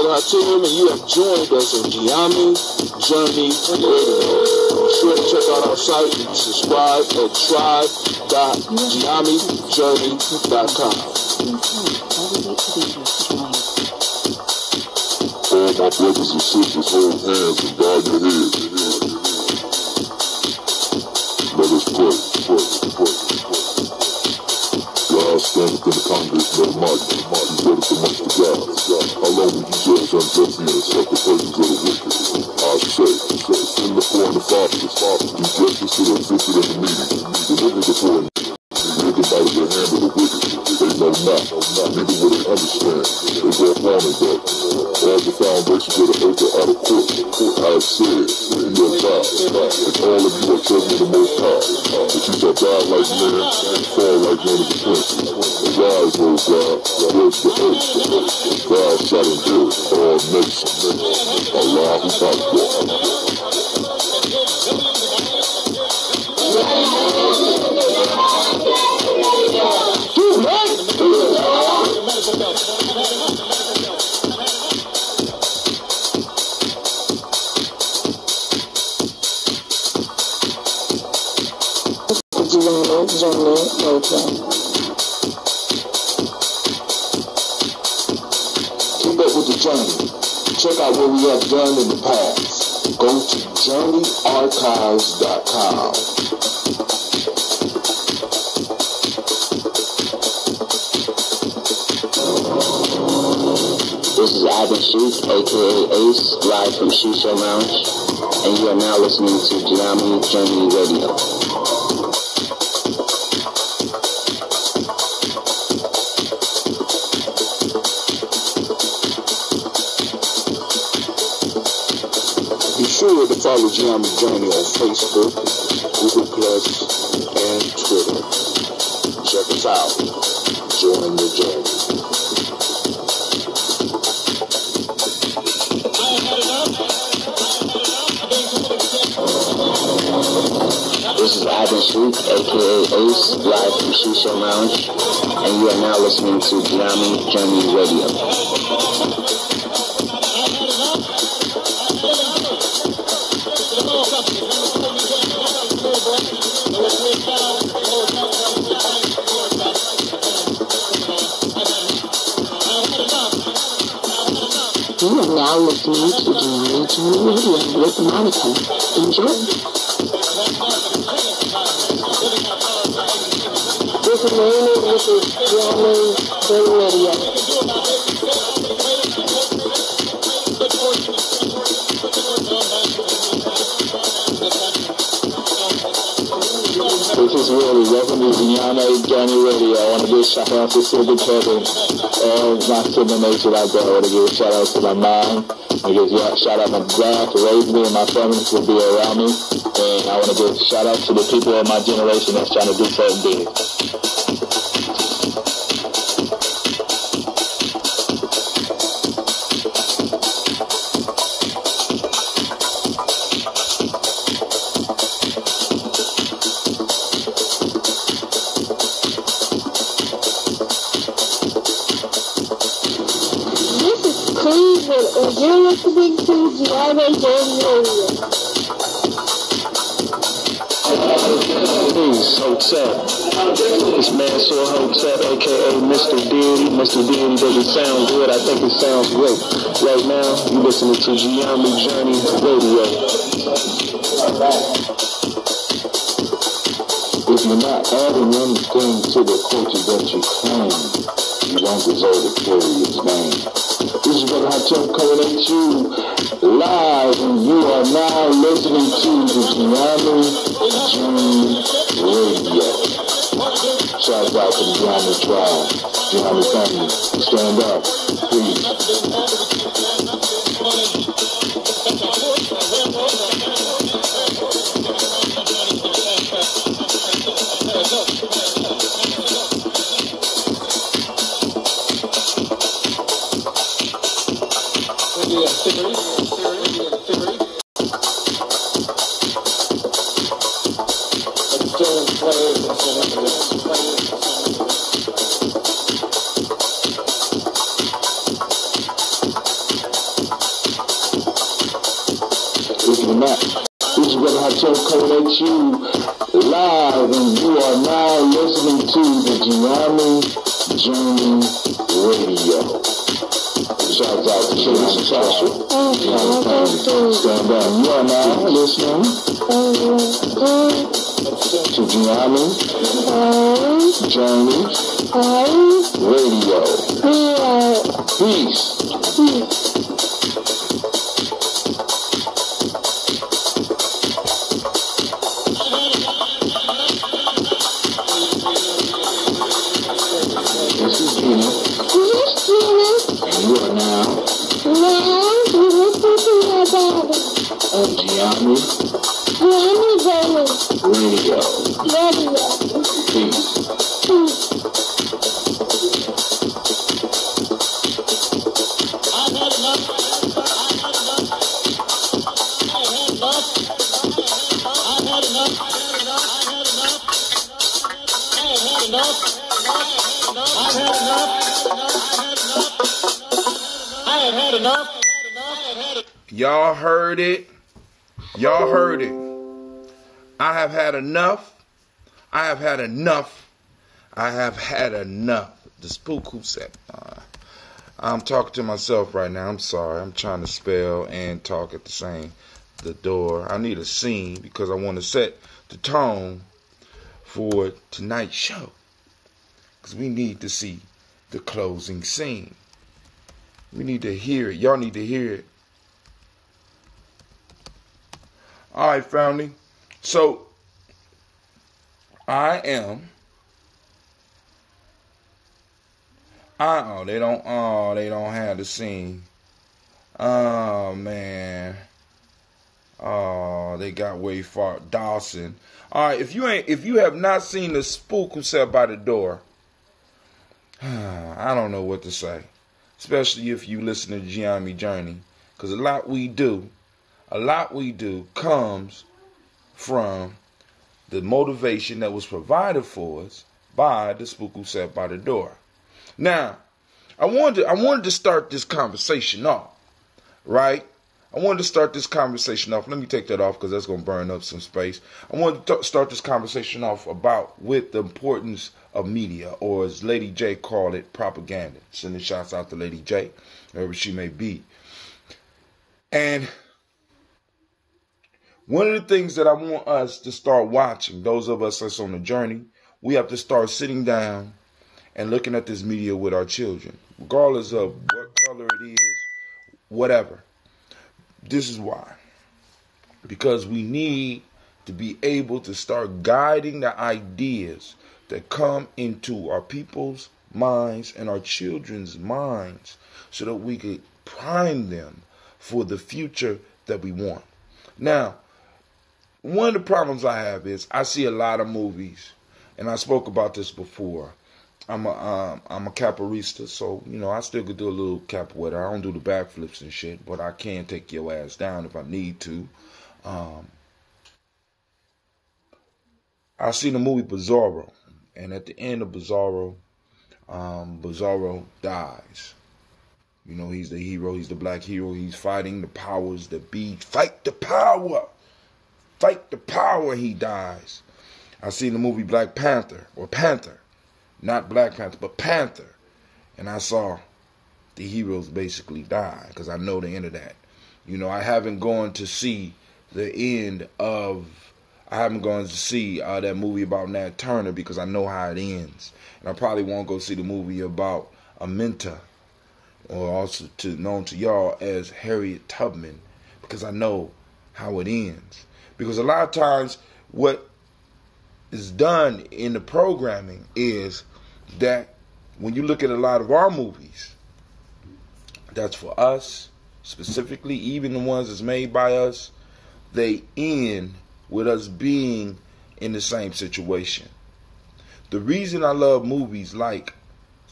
Hatim, and you have joined us on Gianni Journey Radio. Be sure to check out our site and subscribe at tribe.giannijourney.com. All my brothers and sisters, hold hands and bow your heads. Let us pray. God standeth in the congregation of the mighty. He dwelleth amongst the gods. How long will you judge unjustly and accept the praises of the wicked? I say, send the poor and the fatherless, do justice to the afflicted and the needy, deliver the poor and deliver them out of the hand of the wicked. They know not, neither will they understand. They go upon and go. All the foundations of the earth are out of court. I have said, you are God, and all of you are children of the Most High. But you shall die like men, and fall like one of the princes. Arise, O God, judge the earth. God shall endure all nations. Allahu Akbar. Keep up with the journey. Check out what we have done in the past. Go to journeyarchives.com. This is Ivan Sheik, aka Ace, live from Shisha Lounge, and you are now listening to Gianni Journey Radio. Be sure to follow Gianni Journey on Facebook, Google Plus, and Twitter. Check us out. Join the journey. This is Ivan Sheik, aka Ace, live from Shisha Lounge, and you are now listening to Gianni Journey Radio. You are now listening to Gianni Journey Radio with Monica. Enjoy. This is Gianni Journey Radio. This is Willie. Welcome to Gianni Journey Radio. I want to give a shout out to Silver Kevin and my sibling nation out there. I want to give a shout out to my mom. I want to give a shout out to my dad for raising me and my family to be around me. And I want to give a shout out to the people of my generation that's trying to do something big. And you're listening to Gianni Journey Radio. Peace, Hotel. It's Mansour Hotel, a.k.a. Mr. Deity. Mr. Deity doesn't sound good. I think it sounds great. Right now, you're listening to Gianni Journey Radio. If you're not adding anything to the culture that you claim, you don't deserve to carry its name. This is Brother Hatem coming at you live, and you are now listening to the Gianni Journey Radio. Shout out to the Gianni tribe, Gianni family. Stand up, please. live, and you are now listening to the Gianni Journey Radio. Shout out to Gianni Tasha. Stand up. You are now listening to Gianni Journey Radio. Peace. This is Gina. And you are now Gianni Radio. Peace. Y'all heard it. Y'all heard it. I have had enough. I have had enough. I have had enough. The spook who said, I'm talking to myself right now. I'm sorry. I'm trying to spell and talk at the door. I need a scene because I want to set the tone for tonight's show. Because we need to see the closing scene. We need to hear it. Y'all need to hear it. All right, family. So, they don't have the scene. Oh, man. Oh, they got way far. Dawson. All right, if you have not seen the spook who sat by the door, I don't know what to say. Especially if you listen to Gianni Journey. Because a lot we do comes from the motivation that was provided for us by the spook who sat by the door. Now, I wanted to start this conversation off, right? I wanted to start this conversation off. Let me take that off because that's going to burn up some space. I wanted to start this conversation off with the importance of media, or as Lady J called it, propaganda. Sending shouts out to Lady J, wherever she may be. And one of the things that I want us to start watching, those of us that's on the journey, we have to start sitting down and looking at this media with our children, regardless of what color it is, whatever. This is why. Because we need to be able to start guiding the ideas that come into our people's minds and our children's minds so that we could prime them for the future that we want. Now, one of the problems I have is I see a lot of movies, and I spoke about this before. I'm a capoeirista, so I still could do a little capoeira. I don't do the backflips and shit, but I can take your ass down if I need to. I seen the movie Bizarro, and at the end of Bizarro, Bizarro dies. He's the hero. He's the black hero. He's fighting the powers that be. Fight the power. Fight the power. He dies. I seen the movie Black Panther, or Panther. Not Black Panther, but Panther. And I saw the heroes basically die, because I know the end of that. I haven't gone to see the end of... I haven't gone to see that movie about Nat Turner, because I know how it ends. And I probably won't go see the movie about Aminta, or also known to y'all as Harriet Tubman, because I know how it ends. Because a lot of times what is done in the programming is that when you look at a lot of our movies, that's for us specifically, even the ones that's made by us, they end with us being in the same situation. The reason I love movies like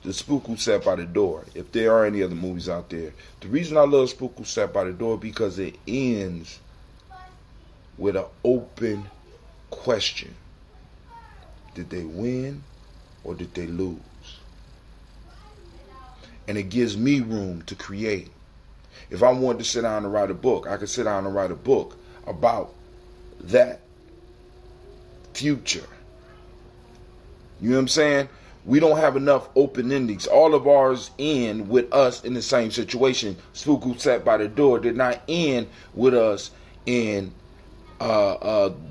The Spook Who Sat by the Door, if there are any other movies out there, the reason I love Spook Who Sat by the Door because it ends with an open question. Did they win or did they lose? And it gives me room to create. If I wanted to sit down and write a book, I could sit down and write a book about that future. You know what I'm saying? We don't have enough open endings. All of ours end with us in the same situation. Spook Who Sat by the Door did not end with us in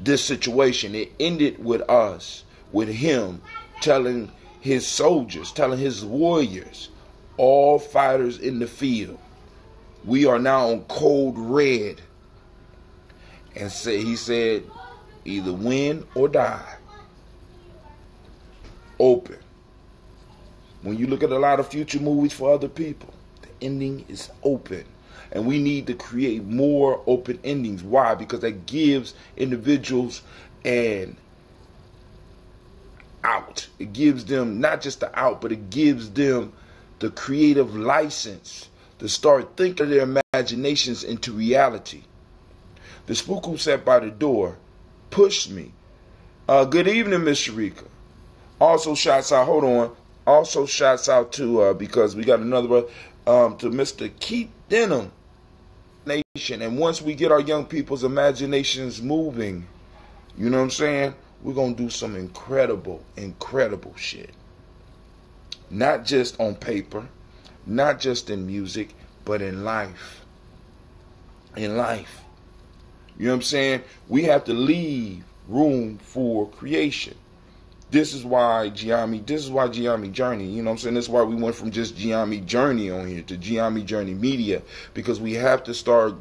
this situation. It ended with us, with him telling his soldiers, telling his warriors, all fighters in the field, we are now on code red. And he said, either win or die. Open. When you look at a lot of future movies for other people, the ending is open. And we need to create more open endings. Why? Because that gives individuals an out. It gives them not just the out, but it gives them the creative license to start thinking their imaginations into reality. The Spook Who Sat by the Door pushed me. Good evening, Miss Sharika. Also shouts out, hold on. Also shouts out to, because we got another, to Mr. Keith Denham Nation. And once we get our young people's imaginations moving, you know what I'm saying? We're going to do some incredible, incredible shit. Not just on paper, not just in music, but in life. In life. You know what I'm saying? We have to leave room for creation. This is why Giami Journey, you know what I'm saying? That's why we went from just Giami Journey on here to Giami Journey Media, because we have to start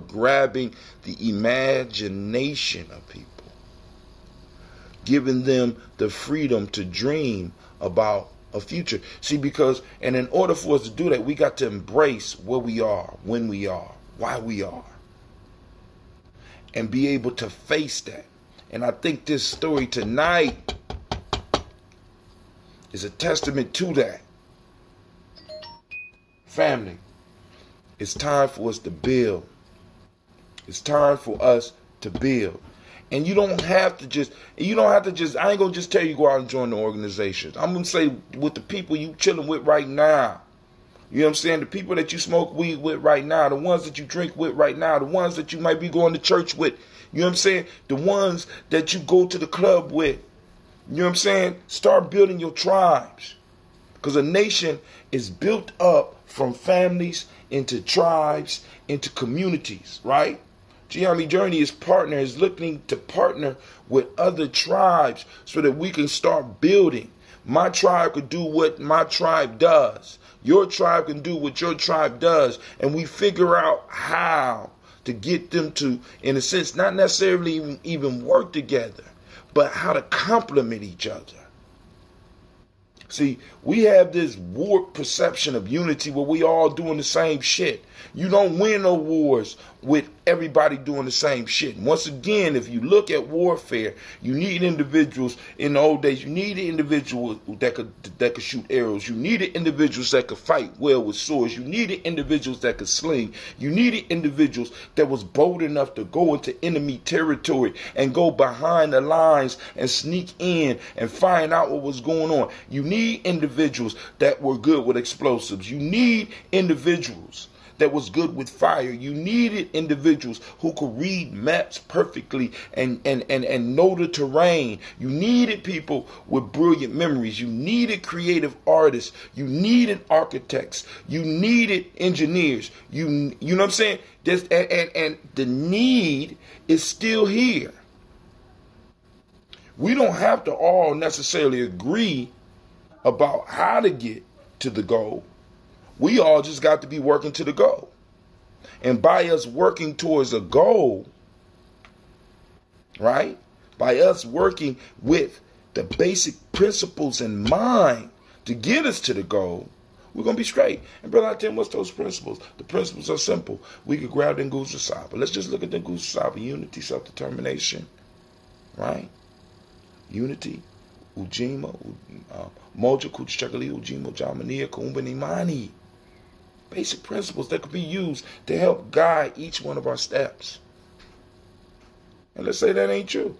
grabbing the imagination of people, giving them the freedom to dream about a future. See, because, and in order for us to do that, we got to embrace where we are, when we are, why we are, and be able to face that. And I think this story tonight is a testament to that. Family, it's time for us to build. It's time for us to build. And you don't have to just, I ain't going to just tell you go out and join the organizations. I'm going to say with the people you chilling with right now. You know what I'm saying? The people that you smoke weed with right now, the ones that you drink with right now, the ones that you might be going to church with. You know what I'm saying? The ones that you go to the club with. You know what I'm saying? Start building your tribes. Because a nation is built up from families into tribes, into communities, right? Giami Journey is looking to partner with other tribes so that we can start building. My tribe could do what my tribe does. Your tribe can do what your tribe does. And we figure out how to get them to, in a sense, not necessarily even work together, but how to complement each other. See, we have this warped perception of unity where we all doing the same shit. You don't win no wars with everybody doing the same shit. Once again, if you look at warfare, you need individuals. In the old days, you needed individuals that could shoot arrows. You needed individuals that could fight well with swords. You needed individuals that could sling. You needed individuals that was bold enough to go into enemy territory and go behind the lines and sneak in and find out what was going on. You need individuals that were good with explosives. You need individuals that was good with fire. You needed individuals who could read maps perfectly and know the terrain. You needed people with brilliant memories. You needed creative artists. You needed architects. You needed engineers. You know what I'm saying? And the need is still here. We don't have to all necessarily agree about how to get to the goal. We all just got to be working to the goal. And by us working towards a goal, right? By us working with the basic principles in mind to get us to the goal, we're going to be straight. And brother, I tell you, what's those principles? The principles are simple. We could grab the Nguzo Saba. Let's just look at the Nguzo Saba. Unity, self-determination, right? Unity, Ujima, Moja, Kuchakali, Ujima, Jamania, Kumbanimani. Basic principles that could be used to help guide each one of our steps. And let's say that ain't true.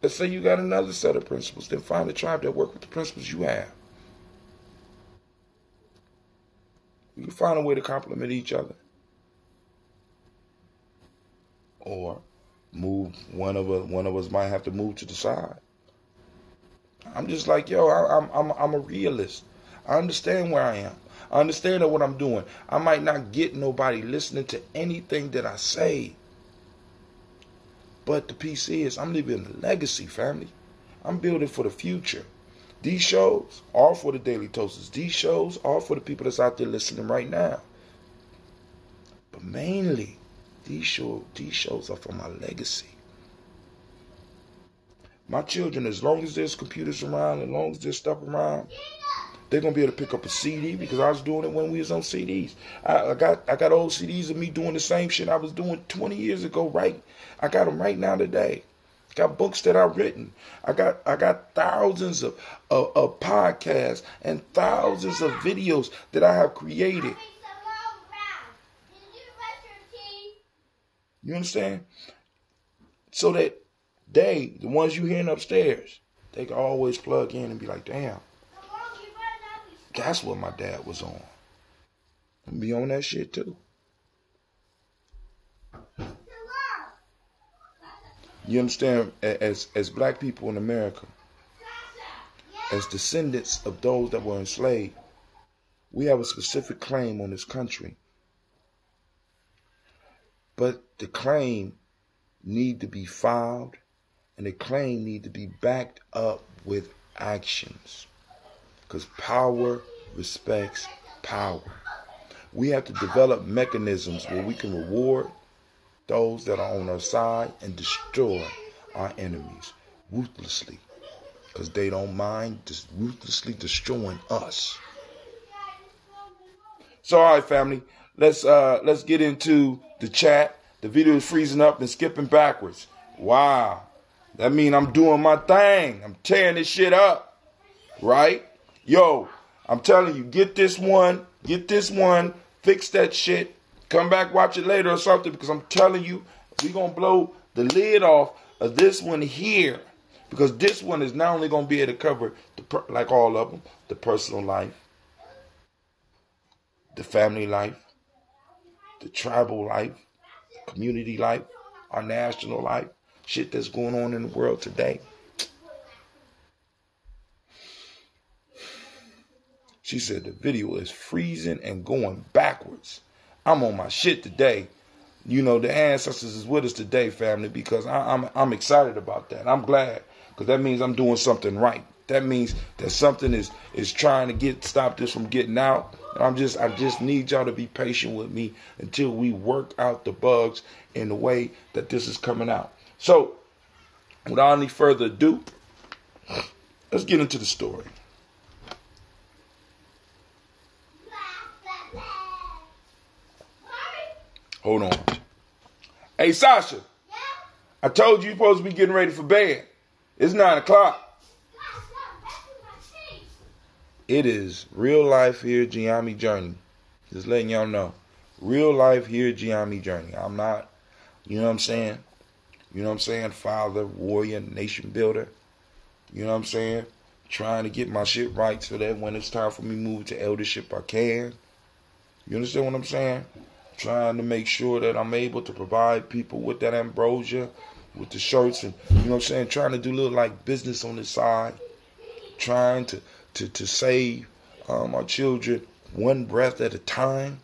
Let's say you got another set of principles. Then find a tribe that work with the principles you have. We can find a way to complement each other. Or move. One of us might have to move to the side. I'm just like, yo, I'm a realist. I understand where I am. I understand that what I'm doing. I might not get nobody listening to anything that I say. But the piece is, I'm leaving a legacy, family. I'm building for the future. These shows are for the Daily Toasters. These shows are for the people that's out there listening right now. But mainly, these shows are for my legacy. My children, as long as there's computers around, as long as there's stuff around, they're gonna be able to pick up a CD, because I was doing it when we was on CDs. I got old CDs of me doing the same shit I was doing 20 years ago. Right, I got them right now today. Got books that I've written. I got thousands of podcasts and thousands of videos that I have created. You understand? So that the ones you hearing upstairs, they can always plug in and be like, damn, that's what my dad was on. I'm gonna be on that shit too. You understand? As black people in America, as descendants of those that were enslaved, we have a specific claim on this country. But the claim need to be filed, and the claim need to be backed up with actions. Because power respects power. We have to develop mechanisms where we can reward those that are on our side and destroy our enemies ruthlessly, because they don't mind just ruthlessly destroying us. So, all right, family, let's get into the chat. The video is freezing up and skipping backwards. Wow, that means I'm doing my thing. I'm tearing this shit up, right? Yo, I'm telling you, get this one, fix that shit. Come back, watch it later or something, because I'm telling you, we're going to blow the lid off of this one here. Because this one is not only going to be able to cover, like all of them, the personal life, the family life, the tribal life, community life, our national life, shit that's going on in the world today. She said the video is freezing and going backwards. I'm on my shit today. You know, the Ancestors is with us today, family, because I'm excited about that. I'm glad, because that means I'm doing something right. That means that something is trying to stop this from getting out. I just need y'all to be patient with me until we work out the bugs in the way that this is coming out. So, without any further ado, let's get into the story. Hold on. Hey, Sasha. Yeah? I told you you're supposed to be getting ready for bed. It's 9 o'clock. It is real life here, Giami Journey. Just letting y'all know. Real life here, Giami Journey. I'm not, you know what I'm saying? You know what I'm saying? Father, warrior, nation builder. You know what I'm saying? Trying to get my shit right so that when it's time for me to move to eldership, I can. You understand what I'm saying? Trying to make sure that I'm able to provide people with that ambrosia, with the shirts, and you know what I'm saying, trying to do a little like business on the side, trying to save our children one breath at a time.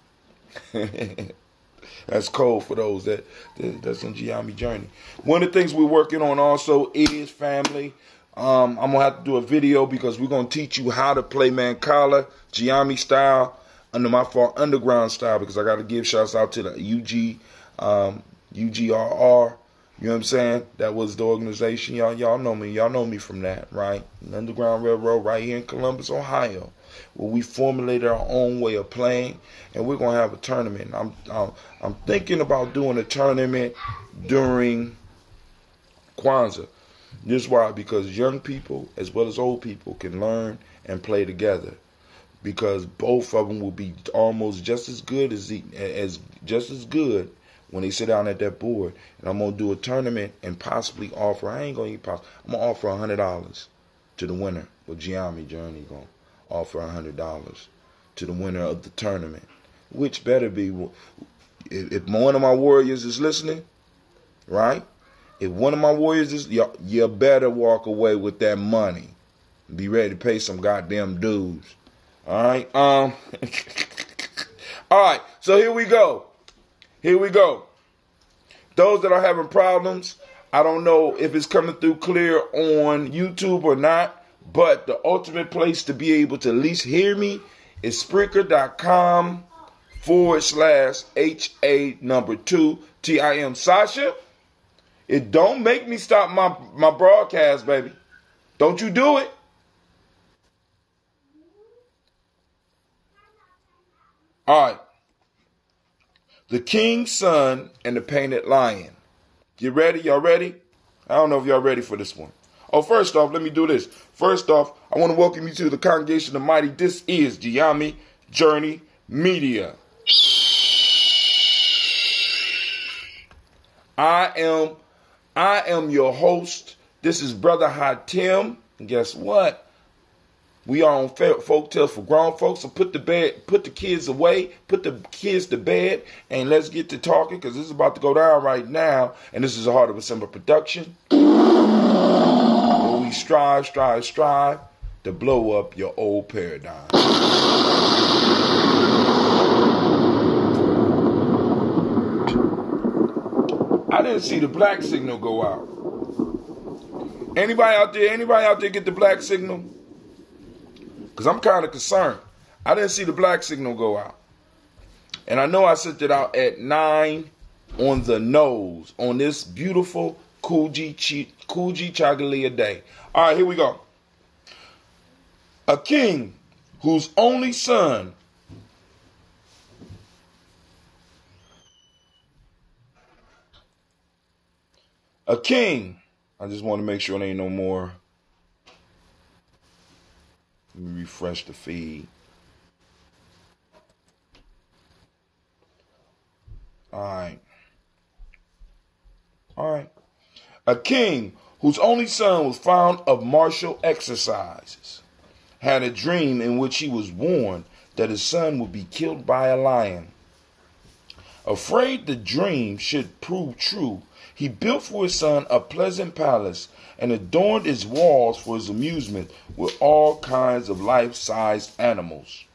That's cold for those that's in Giami Journey. One of the things we're working on also is, family, I'm gonna have to do a video because we're gonna teach you how to play Mancala Giami style under my fault underground style, because I got to give shouts out to the UGRR. You know what I'm saying? That was the organization. Y'all know me. Y'all know me from that, right? An Underground Railroad right here in Columbus, Ohio, where we formulated our own way of playing, and we're gonna have a tournament. I'm thinking about doing a tournament during Kwanzaa. This is why, because young people as well as old people can learn and play together. Because both of them will be almost just as good when they sit down at that board. And I'm gonna do a tournament and possibly offer. I'm gonna offer $100 to the winner. Well, Giami Journey gonna offer $100 to the winner of the tournament. Which better be, if one of my warriors is listening, right? If one of my warriors is, you better walk away with that money. Be ready to pay some goddamn dues. All right. All right. So here we go. Here we go. Those that are having problems, I don't know if it's coming through clear on YouTube or not, but the ultimate place to be able to at least hear me is Spreaker.com/HA2 Sasha. It don't make me stop my broadcast, baby. Don't you do it. All right. The King's Son and the Painted Lion. You ready? Y'all ready? I don't know if y'all ready for this one. Oh, first off, let me do this. First off, I want to welcome you to the Congregation of the Mighty. This is Giami Journey Media. I am your host. This is Brother Hatim. And guess what? We are on folk tales for grown folks. So put the kids away, put the kids to bed, and let's get to talking because this is about to go down right now. And this is a Heart of December production. Where we strive to blow up your old paradigm. I didn't see the black signal go out. Anybody out there get the black signal? Because I'm kind of concerned. I didn't see the black signal go out. And I know I sent it out at 9 on the nose on this beautiful Kuji Chagalia day. All right, here we go. A king whose only son I just want to make sure there ain't no more. Let me refresh the feed. All right. A king whose only son was found of martial exercises had a dream in which he was warned that his son would be killed by a lion. Afraid the dream should prove true, he built for his son a pleasant palace and adorned its walls for his amusement with all kinds of life-sized animals,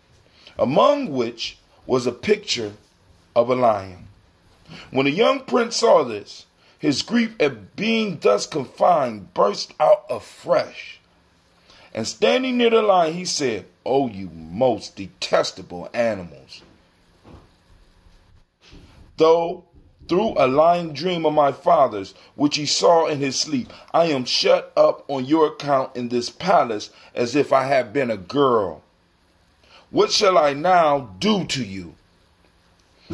among which was a picture of a lion. When the young prince saw this, his grief at being thus confined burst out afresh. And standing near the lion, he said, "O you most detestable animals! Though through a lying dream of my father's, which he saw in his sleep, I am shut up on your account in this palace as if I had been a girl. What shall I now do to you?"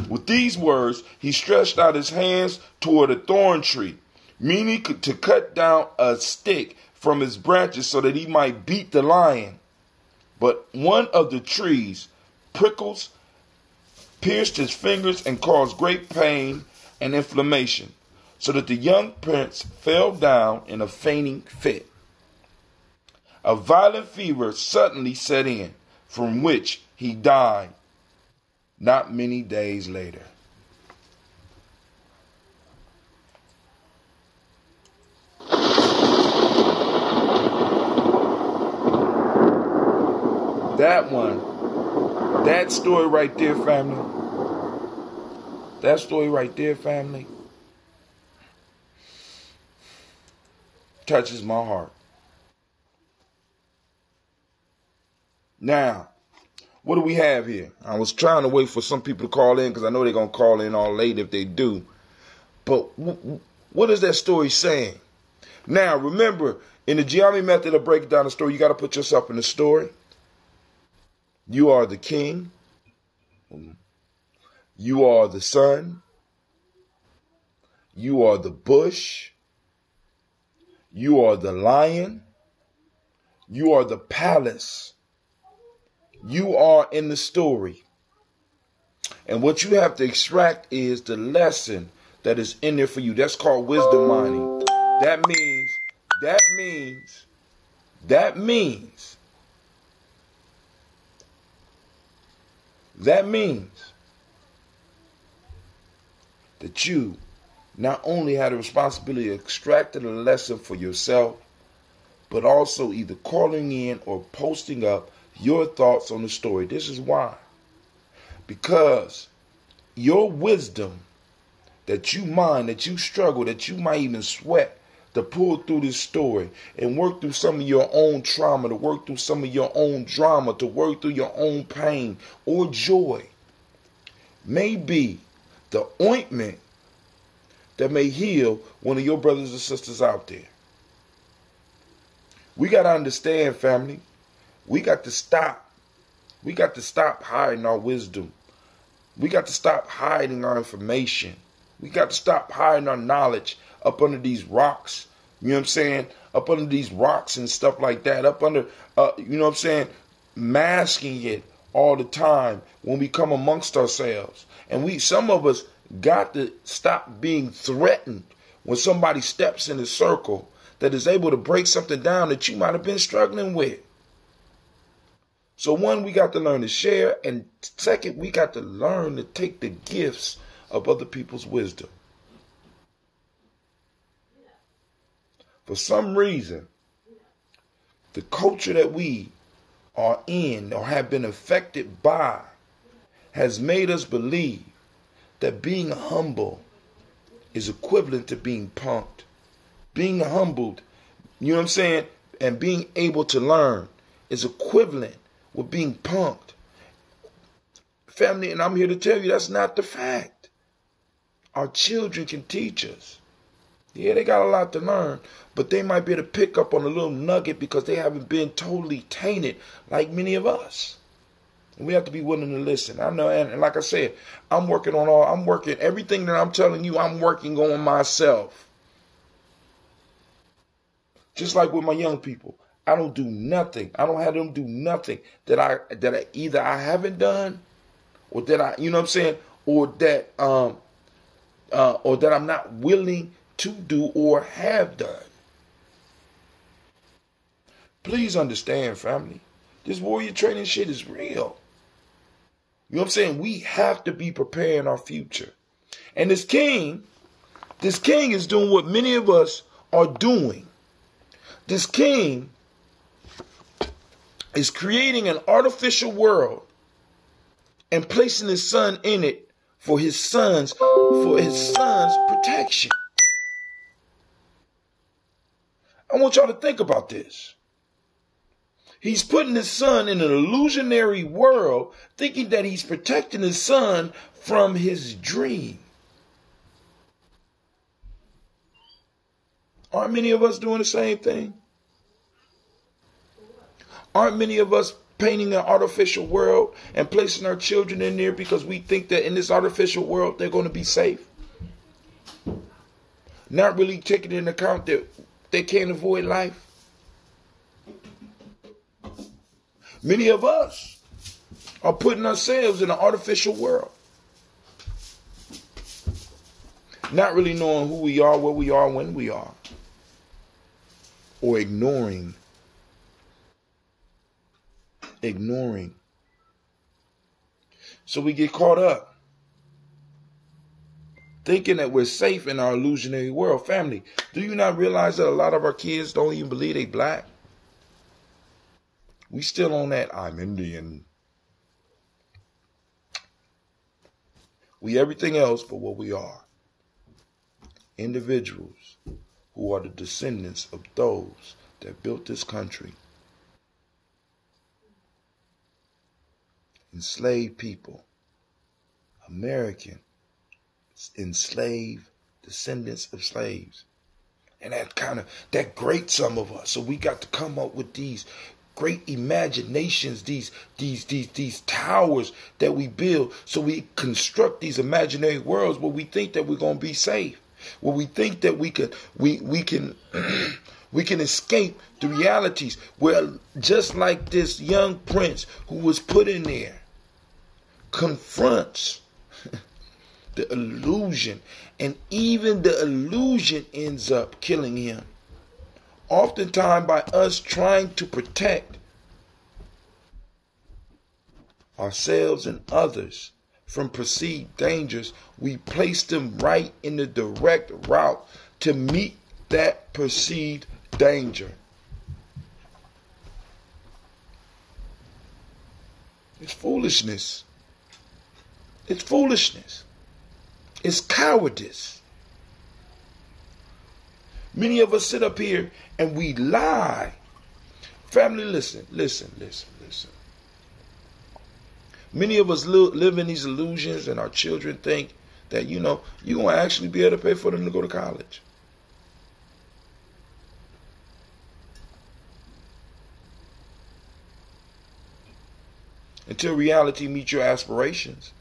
With these words, he stretched out his hands toward a thorn tree, meaning to cut down a stick from its branches so that he might beat the lion. But one of the tree's prickles pierced his fingers and caused great pain and inflammation, so that the young prince fell down in a fainting fit. A violent fever suddenly set in, from which he died not many days later. That story right there, family. That story right there, family, touches my heart. Now, what do we have here? I was trying to wait for some people to call in because I know they're going to call in all late if they do. But what is that story saying? Now, remember, in the Giami method of breaking down the story, you got to put yourself in the story. You are the king. You are the sun. You are the bush. You are the lion. You are the palace. You are in the story. And what you have to extract is the lesson that is in there for you. That's called wisdom mining. That means that you not only had a responsibility to extract a lesson for yourself, but also either calling in or posting up your thoughts on the story. This is why. Because your wisdom that you mind, that you struggle, that you might even sweat to pull through this story and work through some of your own trauma, to work through some of your own drama, to work through your own pain or joy, may be the ointment that may heal one of your brothers and sisters out there. We got to understand, family. We got to stop. We got to stop hiding our wisdom. We got to stop hiding our information. We got to stop hiding our knowledge up under these rocks. You know what I'm saying? Up under these rocks and stuff like that. Up under, you know what I'm saying? Masking it all the time when we come amongst ourselves. And some of us got to stop being threatened when somebody steps in a circle that is able to break something down that you might have been struggling with. So one, we got to learn to share. And second, we got to learn to take the gifts of other people's wisdom. For some reason, the culture that we are in or have been affected by has made us believe that being humble is equivalent to being punked. Being humbled, you know what I'm saying, and being able to learn is equivalent with being punked. Family, and I'm here to tell you that's not the fact. Our children can teach us. Yeah, they got a lot to learn, but they might be able to pick up on a little nugget because they haven't been totally tainted like many of us. And we have to be willing to listen. I know, and like I said, I'm working everything that I'm telling you, I'm working on myself. Just like with my young people, I don't do nothing. I don't have them do nothing that I either I haven't done, or that I, you know what I'm saying, or that I'm not willing to do or have done. Please understand, family. This warrior training shit is real. You know what I'm saying? We have to be preparing our future. And this king is doing what many of us are doing. This king is creating an artificial world and placing his son in it for his son's protection. I want y'all to think about this. He's putting his son in an illusionary world, thinking that he's protecting his son from his dream. Aren't many of us doing the same thing? Aren't many of us painting an artificial world and placing our children in there because we think that in this artificial world they're going to be safe? Not really taking into account that they can't avoid life. Many of us are putting ourselves in an artificial world. Not really knowing who we are, where we are, when we are. Or ignoring. So we get caught up thinking that we're safe in our illusionary world. Family, do you not realize that a lot of our kids don't even believe they black? We still on that I'm Indian. We everything else but what we are. Individuals who are the descendants of those that built this country. Enslaved people. American enslaved descendants of slaves. And that grates some of us. So we got to come up with these great imaginations, these towers that we build, so we construct these imaginary worlds where we think that we're going to be safe, where we think that we can escape the realities, where just like this young prince who was put in there confronts the illusion, and even the illusion ends up killing him. Oftentimes by us trying to protect ourselves and others from perceived dangers, we place them right in the direct route to meet that perceived danger. It's foolishness. It's foolishness. It's cowardice. Many of us sit up here and we lie. Family, listen. Many of us live in these illusions, and our children think that, you're going to actually be able to pay for them to go to college. Until reality meets your aspirations.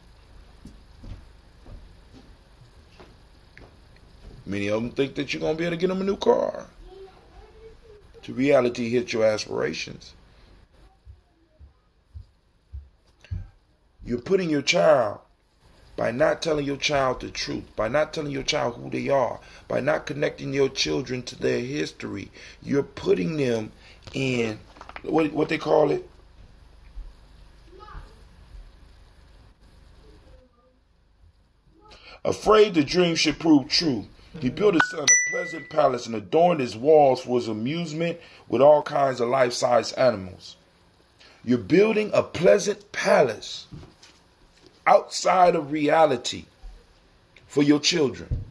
Many of them think that you're going to be able to get them a new car. Till reality hits your aspirations. You're putting your child, by not telling your child the truth, by not telling your child who they are, by not connecting your children to their history, you're putting them in, what they call it? Afraid the dream should prove true. He built his son a pleasant palace and adorned his walls for his amusement with all kinds of life-size animals. You're building a pleasant palace outside of reality for your children.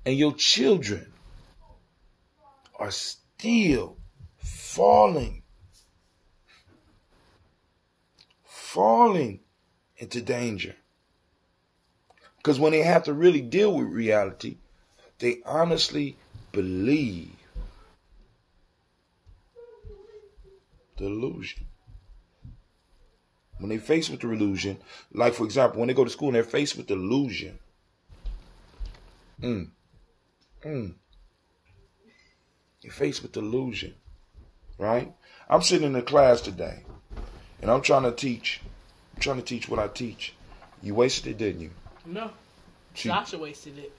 And your children are still falling into danger. Because when they have to really deal with reality, they honestly believe the illusion. When they face with the illusion, like for example, when they go to school and they're faced with the illusion, you're faced with the illusion, right? I'm sitting in a class today, and I'm trying to teach what I teach. You wasted it, didn't you? No. Sasha wasted it.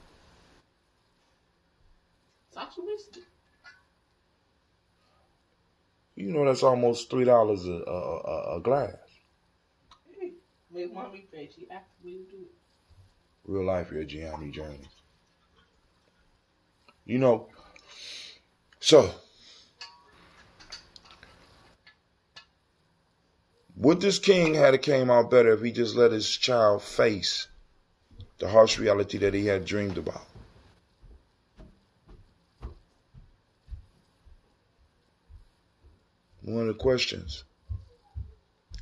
You know that's almost $3 a glass. Hey, make mommy pay. She asked me to do it. Real life here, Gianni Journey. So would this king had it came out better if he just let his child face the harsh reality that he had dreamed about? One of the questions.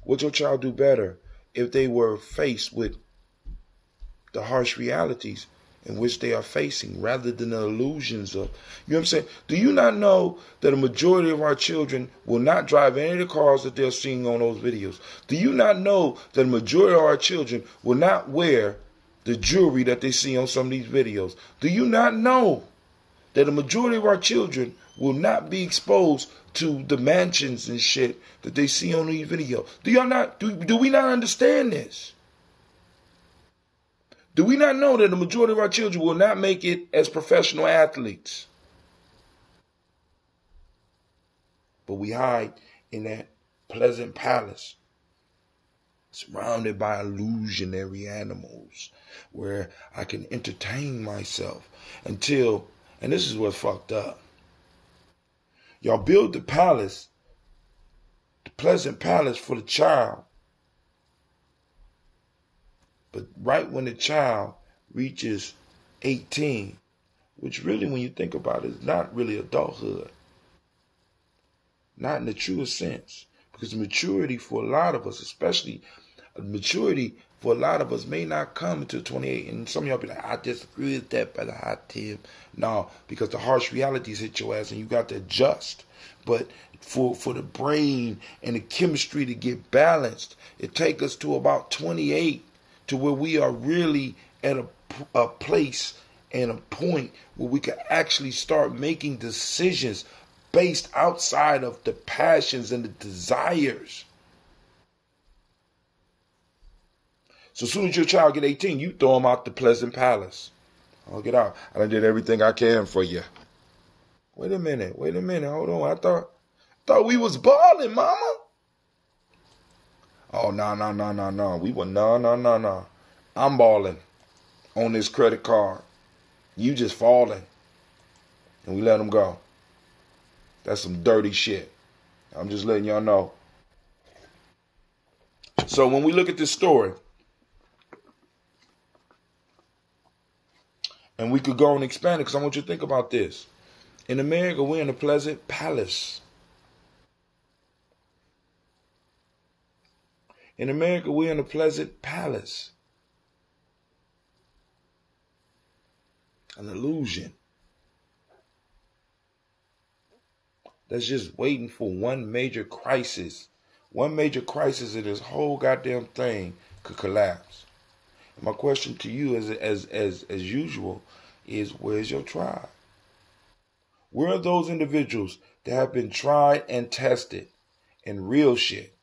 Would your child do better if they were faced with the harsh realities in which they are facing rather than the illusions of, you know what I'm saying? Do you not know that a majority of our children will not drive any of the cars that they're seeing on those videos? Do you not know that a majority of our children will not wear the jewelry that they see on some of these videos? Do you not know that a majority of our children will not be exposed to the mansions and shit that they see on these videos? Do we not understand this? Do we not know that the majority of our children will not make it as professional athletes? But we hide in that pleasant palace, surrounded by illusionary animals, where I can entertain myself until, and this is what's fucked up. Y'all build the palace, the pleasant palace for the child. But right when the child reaches 18, which really, when you think about it, is not really adulthood. Not in the truest sense. Because maturity for a lot of us, especially maturity for a lot of us, may not come until 28. And some of y'all be like, I disagree with that, Brother Hot Tip. No, because the harsh realities hit your ass and you got to adjust. But for the brain and the chemistry to get balanced, it takes us to about 28 to where we are really at a place and a point where we can actually start making decisions based outside of the passions and the desires. So as soon as your child get 18, you throw them out the pleasant palace. I'll get out. I done did everything I can for you. Wait a minute. Hold on. I thought we was balling, mama. Oh, no. We were, no. I'm balling on this credit card. You just falling. And we let them go. That's some dirty shit. I'm just letting y'all know. So when we look at this story, and we could go and expand it, because I want you to think about this. In America, we're in a pleasant palace. In America, we're in a pleasant palace. An illusion. That's just waiting for one major crisis. One major crisis and this whole goddamn thing could collapse. And my question to you as usual is, where's your tribe? Where are those individuals that have been tried and tested in real shit?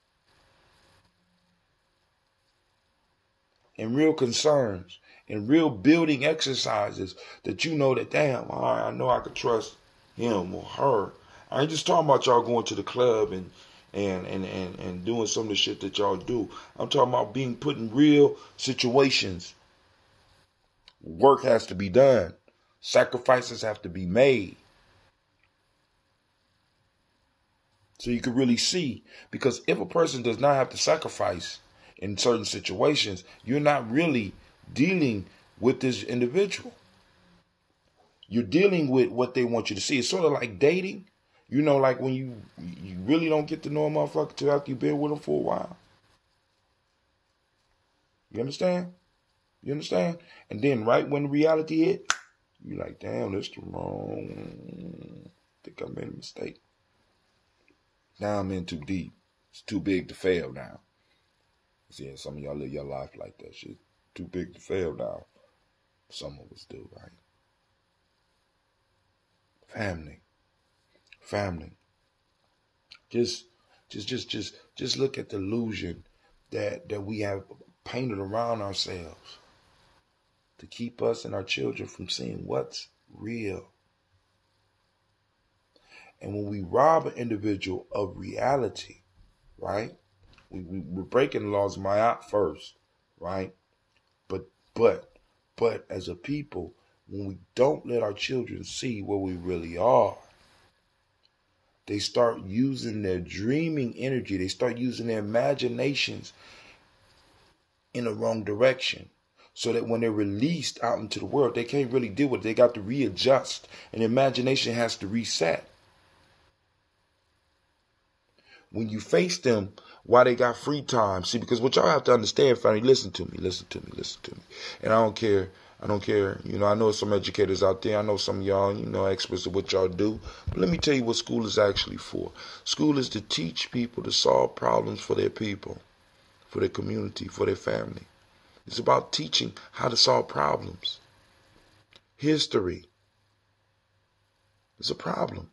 In real concerns, in real building exercises that you know that, damn, all right, I know I could trust him or her. I ain't just talking about y'all going to the club and doing some of the shit that y'all do. I'm talking about being put in real situations. Work has to be done. Sacrifices have to be made. So you can really see, because if a person does not have to sacrifice in certain situations, you're not really dealing with this individual. You're dealing with what they want you to see. It's sort of like dating. You know, like when you really don't get to know a motherfucker till after you've been with them for a while. You understand? You understand? And then right when the reality hit, you're like, damn, this the wrong. I think I made a mistake. Now I'm in too deep. It's too big to fail now. See, some of y'all live your life like that shit. Too big to fail now. Some of us do, right? Family. Just look at the illusion that we have painted around ourselves to keep us and our children from seeing what's real. And when we rob an individual of reality, right? We're breaking the laws of Ma'at first, right? But as a people, when we don't let our children see where we really are, they start using their dreaming energy. They start using their imaginations in the wrong direction. So that when they're released out into the world, they can't really deal with it. They got to readjust. And imagination has to reset. When you face them while they got free time. See, because what y'all have to understand, family, listen to me. And I don't care. You know, I know some educators out there. I know some of y'all, you know, experts of what y'all do. But let me tell you what school is actually for. School is to teach people to solve problems for their people, for their community, for their family. It's about teaching how to solve problems. History is a problem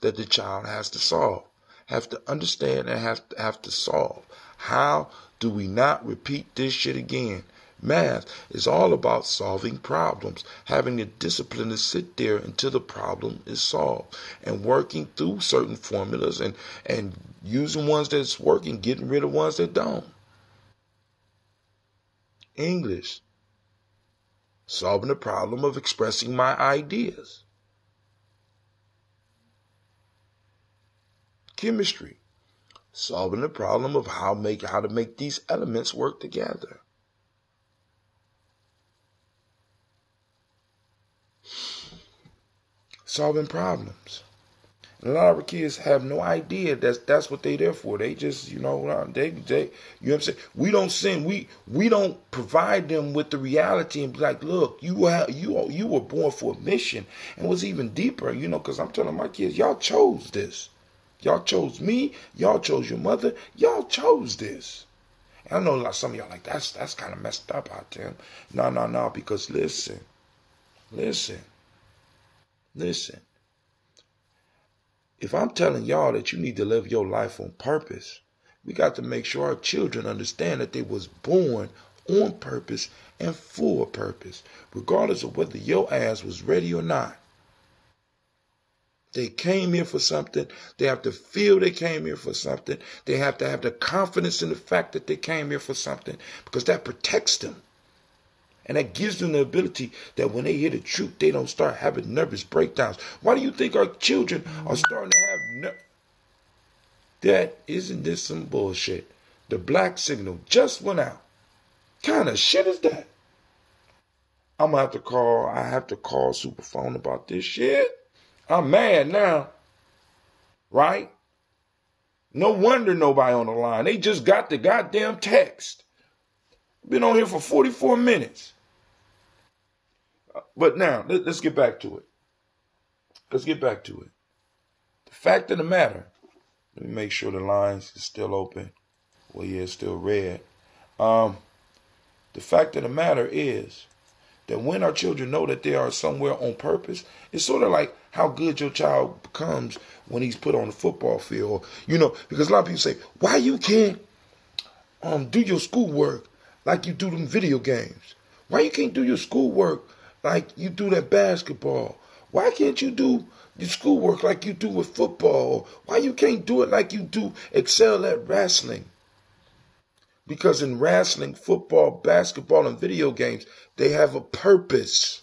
that the child has to solve, have to understand, and have to solve. How do we not repeat this shit again? Math is all about solving problems, having the discipline to sit there until the problem is solved, and working through certain formulas and using ones that's working, getting rid of ones that don't. English, solving the problem of expressing my ideas. Chemistry, solving the problem of how to make these elements work together. Solving problems. And a lot of our kids have no idea that's what they there for. They just, you know, you know what I'm saying? We don't provide them with the reality and be like, look, you were born for a mission. And what's even deeper, you know, because I'm telling my kids, y'all chose this. Y'all chose me. Y'all chose your mother. Y'all chose this. And I know like some of y'all like, that's kind of messed up out there. No, because listen. If I'm telling y'all that you need to live your life on purpose, we got to make sure our children understand that they was born on purpose and for a purpose, regardless of whether your ass was ready or not. They came here for something. They have to feel they came here for something. They have to have the confidence in the fact that they came here for something, because that protects them. And that gives them the ability that when they hear the truth, they don't start having nervous breakdowns. Why do you think our children are starting to have isn't this some bullshit? The black signal just went out. Kind of shit is that? I have to call Superphone about this shit. I'm mad now. Right? No wonder nobody on the line. They just got the goddamn text. Been on here for 44 minutes. But now, let's get back to it. The fact of the matter, let me make sure the lines is still open. Well, yeah, it's still red. The fact of the matter is that when our children know that they are somewhere on purpose, it's sort of like how good your child becomes when he's put on the football field. Because a lot of people say, why you can't do your schoolwork like you do them video games? Why you can't do your schoolwork like you do that basketball? Why can't you do your schoolwork like you do with football? Why you can't do it like you do excel at wrestling? Because in wrestling, football, basketball, and video games, they have a purpose.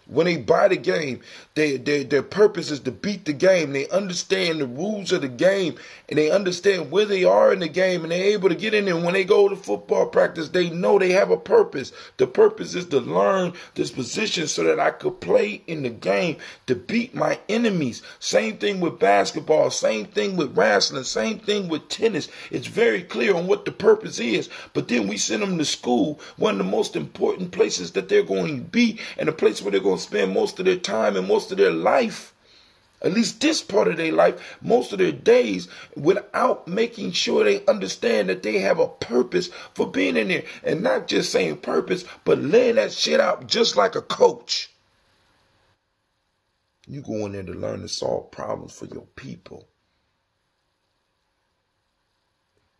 When they buy the game, their purpose is to beat the game. They understand the rules of the game, and they understand where they are in the game, and they're able to get in there. When they go to football practice, they know they have a purpose. The purpose is to learn this position so that I could play in the game to beat my enemies. Same thing with basketball, same thing with wrestling, same thing with tennis. It's very clear on what the purpose is, but then we send them to school, one of the most important places that they're going to be, and a place where they're going to spend most of their time and most of their life, at least this part of their life, most of their days, without making sure they understand that they have a purpose for being in there. And not just saying purpose, but laying that shit out just like a coach. You go in there to learn to solve problems for your people.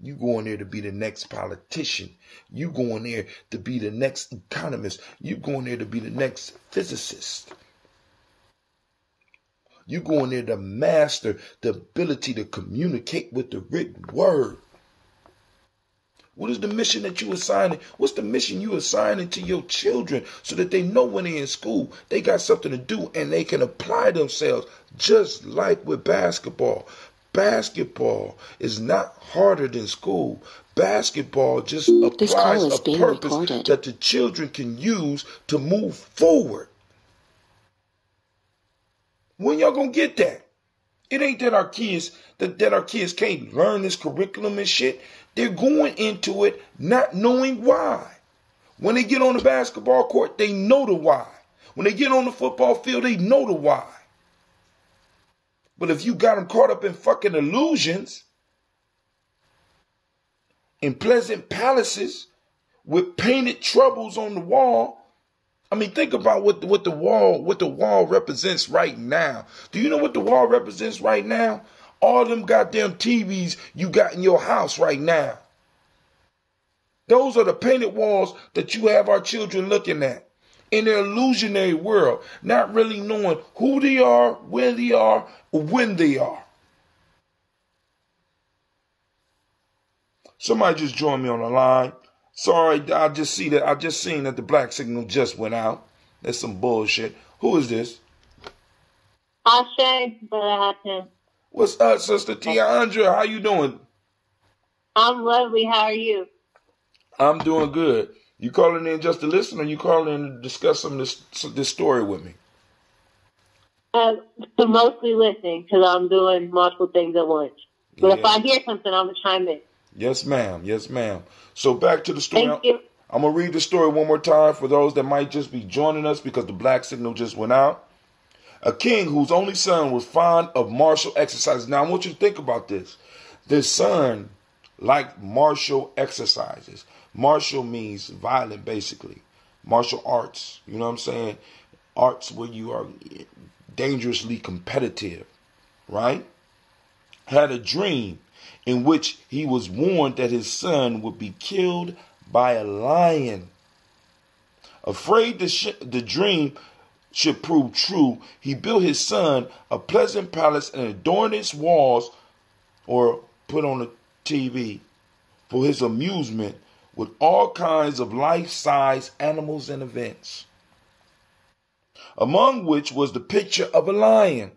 You go in there to be the next politician. You go in there to be the next economist. You go in there to be the next physicist. You go in there to master the ability to communicate with the written word. What is the mission that you assigning? What's the mission you assigning to your children so that they know when they're in school, they got something to do and they can apply themselves, just like with basketball. Basketball is not harder than school. Basketball just applies a purpose that the children can use to move forward. When y'all gonna get that? It ain't that our kids can't learn this curriculum and shit. They're going into it not knowing why. When they get on the basketball court, they know the why. When they get on the football field, they know the why. But if you got them caught up in fucking illusions, in pleasant palaces with painted troubles on the wall, I mean, think about what the wall represents right now. Do you know what the wall represents right now? All them goddamn TVs you got in your house right now. Those are the painted walls that you have our children looking at in their illusionary world, not really knowing who they are, where they are, or when they are. Somebody just joined me on the line. Sorry, I just seen that the black signal just went out. That's some bullshit. Who is this? Ashe, Brother Hudson. What's up, Sister Tiandra? How you doing? I'm lovely. How are you? I'm doing good. You calling in just to listen, or you calling in to discuss some of this story with me? Mostly listening, because I'm doing multiple things at once. But Yeah. if I hear something, I'm going to chime in. Yes, ma'am. Yes, ma'am. So back to the story. Thank you. I'm going to read the story one more time for those that might just be joining us because the black signal just went out. A king whose only son was fond of martial exercises. Now, I want you to think about this. This son liked martial exercises. Martial means violent, basically. Martial arts. You know what I'm saying? Arts where you are dangerously competitive, right? Had a dream in which he was warned that his son would be killed by a lion. Afraid the dream should prove true, he built his son a pleasant palace and adorned its walls, or put on the TV for his amusement, with all kinds of life-size animals and events, among which was the picture of a lion.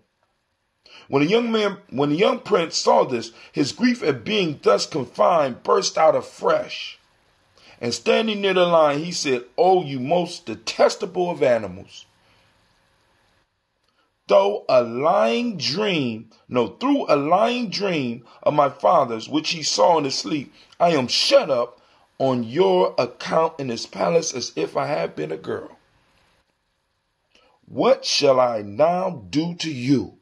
When the young prince saw this, his grief at being thus confined burst out afresh. And standing near the lion, he said, "Oh, you most detestable of animals! Through a lying dream of my father's, which he saw in his sleep, I am shut up on your account in his palace as if I had been a girl. What shall I now do to you?"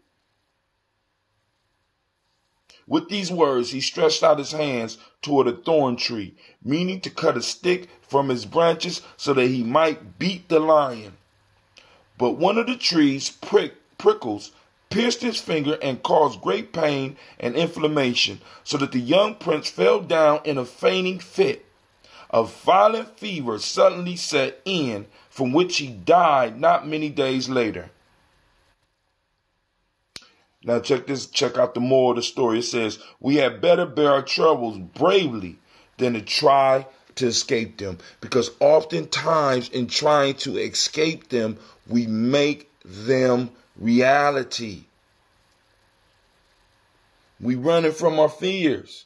With these words, he stretched out his hands toward a thorn tree, meaning to cut a stick from its branches so that he might beat the lion. But one of the tree's prickles pierced his finger and caused great pain and inflammation, so that the young prince fell down in a fainting fit. A violent fever suddenly set in, from which he died not many days later. Now check out the moral of the story. It says, we had better bear our troubles bravely than to try to escape them. Because oftentimes in trying to escape them, we make them reality. We running from our fears.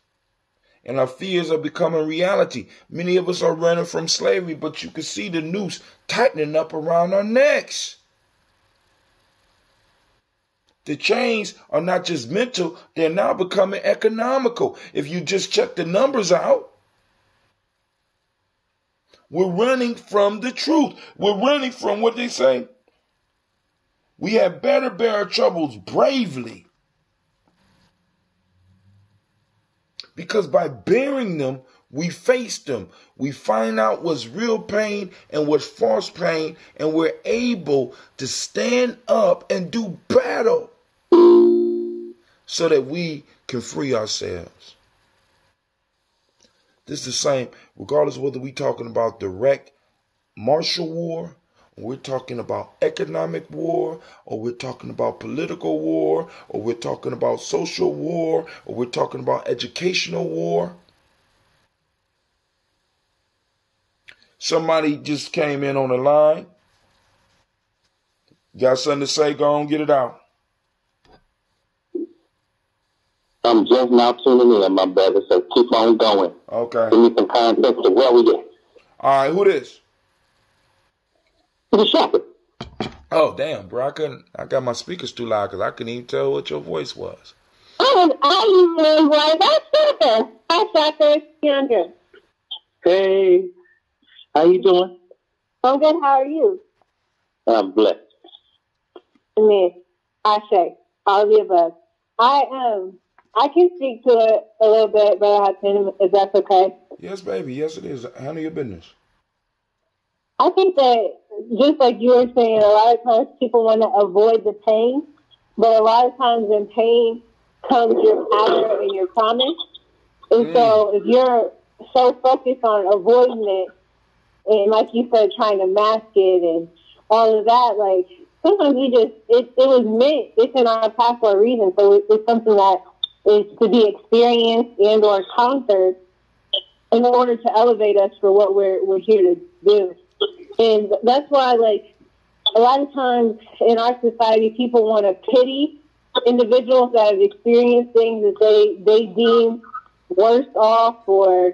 And our fears are becoming reality. Many of us are running from slavery, but you can see the noose tightening up around our necks. The chains are not just mental, they're now becoming economical. If you just check the numbers out, we're running from the truth. We're running from what they say. We had better bear our troubles bravely. Because by bearing them, we face them. We find out what's real pain and what's false pain, and we're able to stand up and do battle so that we can free ourselves. This is the same, regardless of whether we're talking about direct martial war, or we're talking about economic war, or we're talking about political war, or we're talking about social war, or we're talking about educational war. Somebody just came in on the line. Got something to say? Go on, get it out. I'm just now tuning in, my brother, so keep on going. Okay. Give me some context of where we at. All right, who this? The shepherd. Oh, damn, bro. I got my speakers too loud because I couldn't even tell what your voice was. I even like that shepherd. Hi, shepherd. Keandra. Hey. How you doing? I'm good. How are you? I'm blessed. Me. I say. All of the above. I can speak to it a little bit, Brother Hudson, if that's okay. Yes, baby. Yes, it is. Handle your business. I think that, just like you were saying, a lot of times people want to avoid the pain, but a lot of times in pain comes your power and your promise. And so if you're so focused on avoiding it, and like you said, trying to mask it and all of that, like, sometimes it was meant, it's in our path for a reason. So it's something that is to be experienced and or conquered in order to elevate us for what we're here to do. And that's why, like, a lot of times in our society, people want to pity individuals that have experienced things that they deem worse off or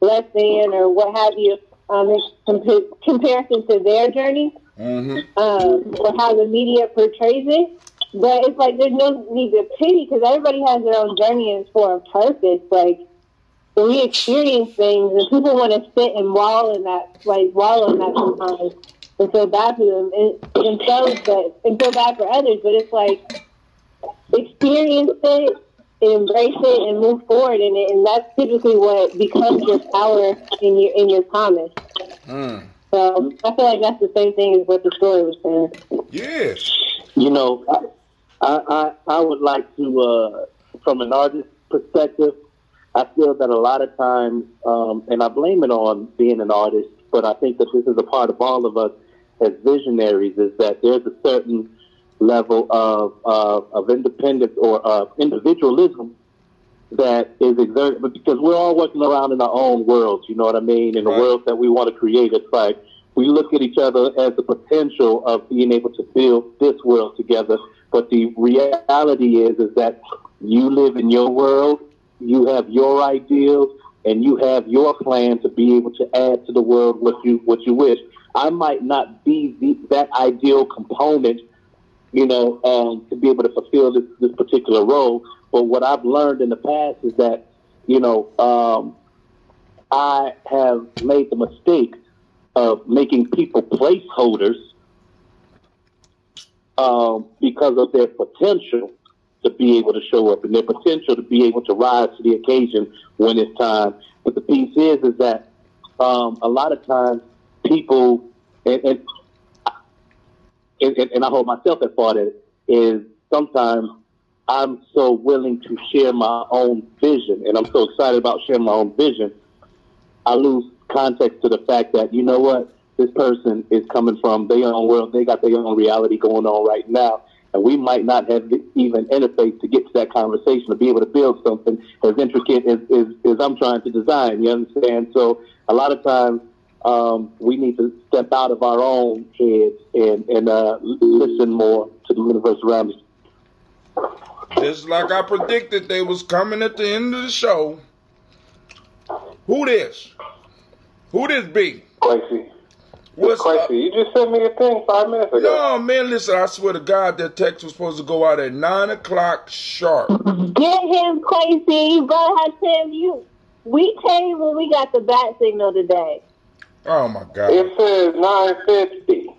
less than or what have you, in comparison to their journey, or how the media portrays it. But it's like there's no need to pity because everybody has their own journey and it's for a purpose. Like, we experience things and people want to sit and wallow in that sometimes and feel bad for them and themselves, and feel bad for others. But it's like, experience it, embrace it, and move forward in it, and that's typically what becomes your power in your promise. So I feel like that's the same thing as what the story was saying. Yes. You know, I would like to, from an artist perspective, I feel that a lot of times, and I blame it on being an artist, but I think that this is a part of all of us, as visionaries is that there's a certain level of independence or of individualism that is exerted, but because we're all working around in our own worlds, you know what I mean? In the worlds that we want to create, it's like we look at each other as the potential of being able to build this world together. But the reality is that you live in your world, you have your ideals, and you have your plan to be able to add to the world what you wish. I might not be that ideal component, you know, to be able to fulfill this particular role. But what I've learned in the past is that, you know, I have made the mistake of making people placeholders because of their potential to be able to show up and their potential to be able to rise to the occasion when it's time. But the piece is that a lot of times people, and I hold myself at fault at it, is sometimes I'm so willing to share my own vision, and I'm so excited about sharing my own vision, I lose context to the fact that, you know what, this person is coming from their own world. They got their own reality going on right now, and we might not have even interface to get to that conversation to be able to build something as intricate as I'm trying to design. You understand? So a lot of times we need to step out of our own heads and listen more to the universe around us. Just like I predicted, they was coming at the end of the show. Who this? Who this be? Quincy. What's Quincy, up? you just sent me a thing 5 minutes ago. No, man, listen, I swear to God, that text was supposed to go out at 9 o'clock sharp. Get him, Quincy. But I tell you, we came when we got the bat signal today. Oh, my God. It says 9:50.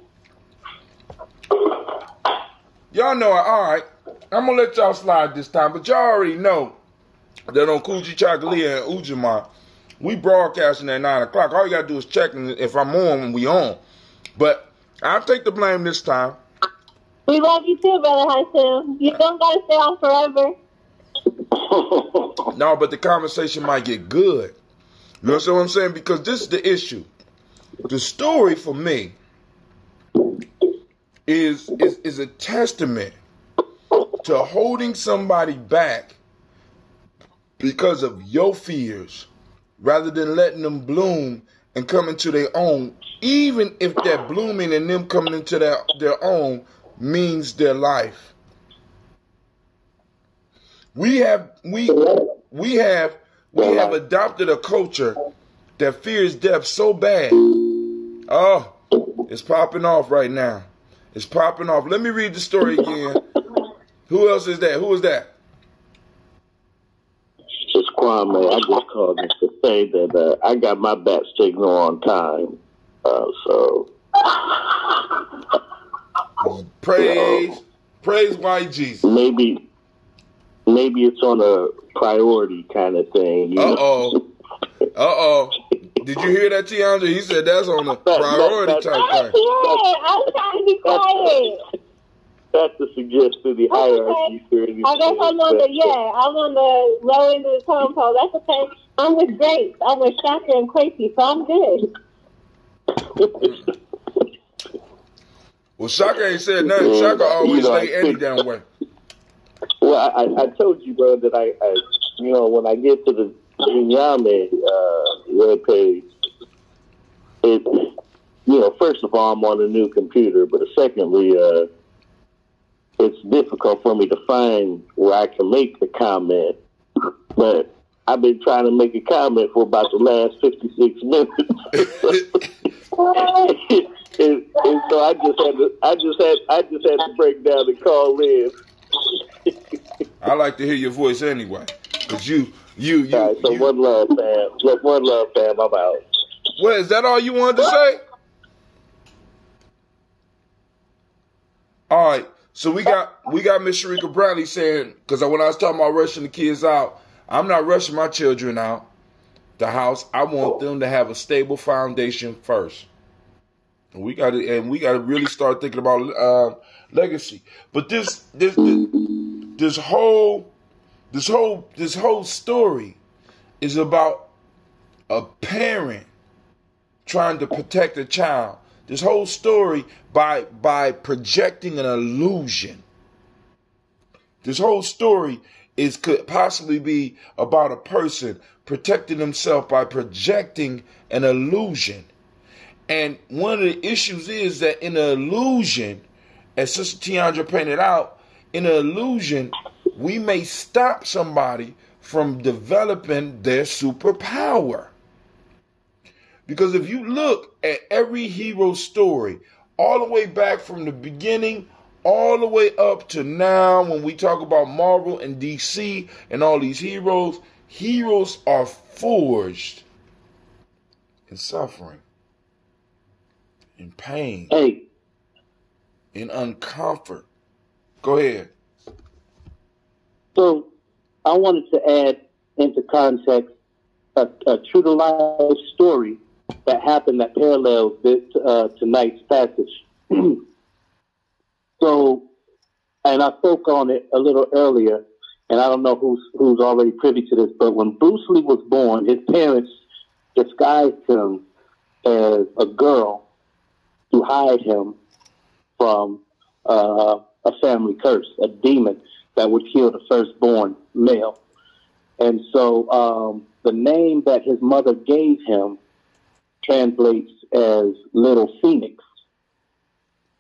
Y'all know, all right, I'm going to let y'all slide this time, but y'all already know that on Coogee Chakalia and Ujima, we broadcasting at 9 o'clock. All you got to do is check if I'm on when we on. But I'll take the blame this time. We love you too, Brother Hashem. You don't got to stay on forever. No, but the conversation might get good. You know what I'm saying? Because this is the issue. The story for me is a testament to holding somebody back because of your fears rather than letting them bloom and come into their own, even if that blooming and them coming into their own means their life. We have adopted a culture that fears death so bad. Oh, it's popping off right now. It's popping off. Let me read the story again. Who else is that? Who is that? It's Kwame. I just called in to say that I got my bat signal on time. So praise white Jesus. Maybe it's on a priority kind of thing. Uh-oh. Did you hear that, Tiandra? He said that's on a priority type thing. I'm trying to be quiet. That's to suggest to the hierarchy. Okay. I guess I'm on the low end of the tone pole. That's okay. I'm with Grace. I'm with Shaka and Quincy, so I'm good. Well, Shaka ain't said nothing. Shaka always lay any damn way. Well, I told you, bro, that I when I get to the Vinyame webpage, first of all, I'm on a new computer, but secondly, it's difficult for me to find where I can make the comment. But I've been trying to make a comment for about the last 56 minutes. and so I just had to break down and call in. I like to hear your voice anyway, cause you. All right, so one love, fam. Look, one love, fam. I'm out. What, is that all you wanted to say? All right. So we got Miss Sharika Bradley saying, because when I was talking about rushing the kids out, I'm not rushing my children out the house. I want them to have a stable foundation first. And we got to really start thinking about legacy. But this whole story is about a parent trying to protect a child this whole story by projecting an illusion. This whole story could possibly be about a person protecting himself by projecting an illusion. And one of the issues is that in an illusion, as Sister Tiandra pointed out, in an illusion, we may stop somebody from developing their superpower. Because if you look at every hero story, all the way back from the beginning, all the way up to now, when we talk about Marvel and DC and all these heroes, heroes are forged in suffering, in pain, in uncomfort. Go ahead. So I wanted to add into context a true-to-life story that happened that parallels this tonight's passage. So, and I spoke on it a little earlier, and I don't know who's already privy to this, but when Bruce Lee was born, his parents disguised him as a girl to hide him from a family curse, a demon that would kill the firstborn male. And so the name that his mother gave him translates as Little Phoenix.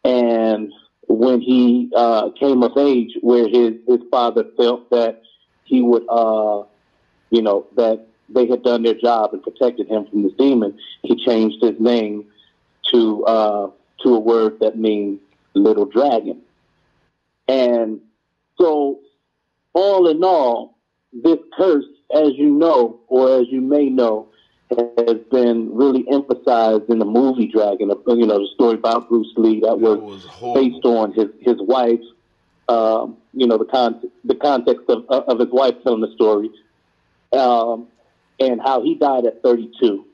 And when he came of age, where his father felt that he would, that they had done their job and protected him from this demon, he changed his name to a word that means little dragon. And so, all in all, this curse, as you know, or as you may know, has been really emphasized in the movie Dragon. The story about Bruce Lee that was based on his wife's, the context of his wife telling the story, and how he died at 32,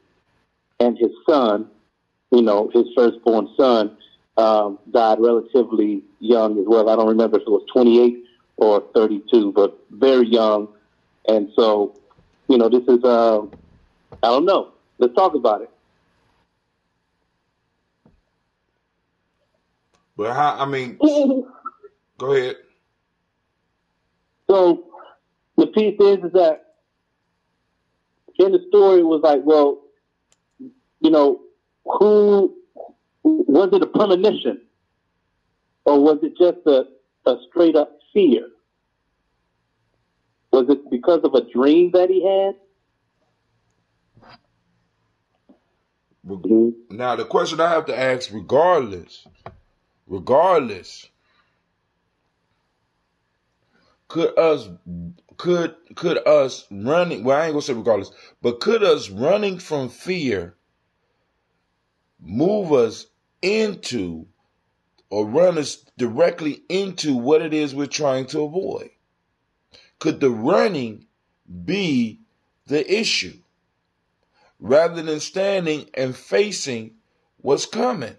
and his son, his firstborn son, died relatively young as well. I don't remember if it was 28 or 32, but very young. And so, this is, I don't know. Let's talk about it. But go ahead. So the piece is that in the story was like, well, who was it, a premonition, or was it just a straight up fear? Was it because of a dream that he had? Now the question I have to ask, regardless, could us running, well, I ain't gonna say regardless, but could us running from fear move us into or run us directly into what it is we're trying to avoid? Could the running be the issue rather than standing and facing what's coming?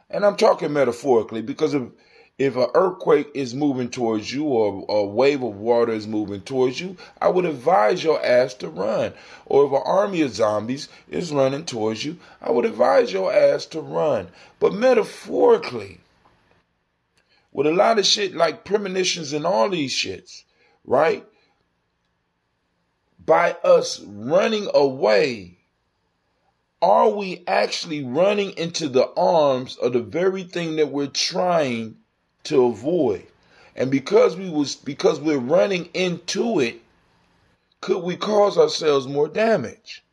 And I'm talking metaphorically, because if an earthquake is moving towards you or a wave of water is moving towards you, I would advise your ass to run. Or if an army of zombies is running towards you, I would advise your ass to run. But metaphorically, with a lot of shit like premonitions and all these shits, right? By us running away, are we actually running into the arms of the very thing that we're trying to avoid? And because we're running into it, could we cause ourselves more damage?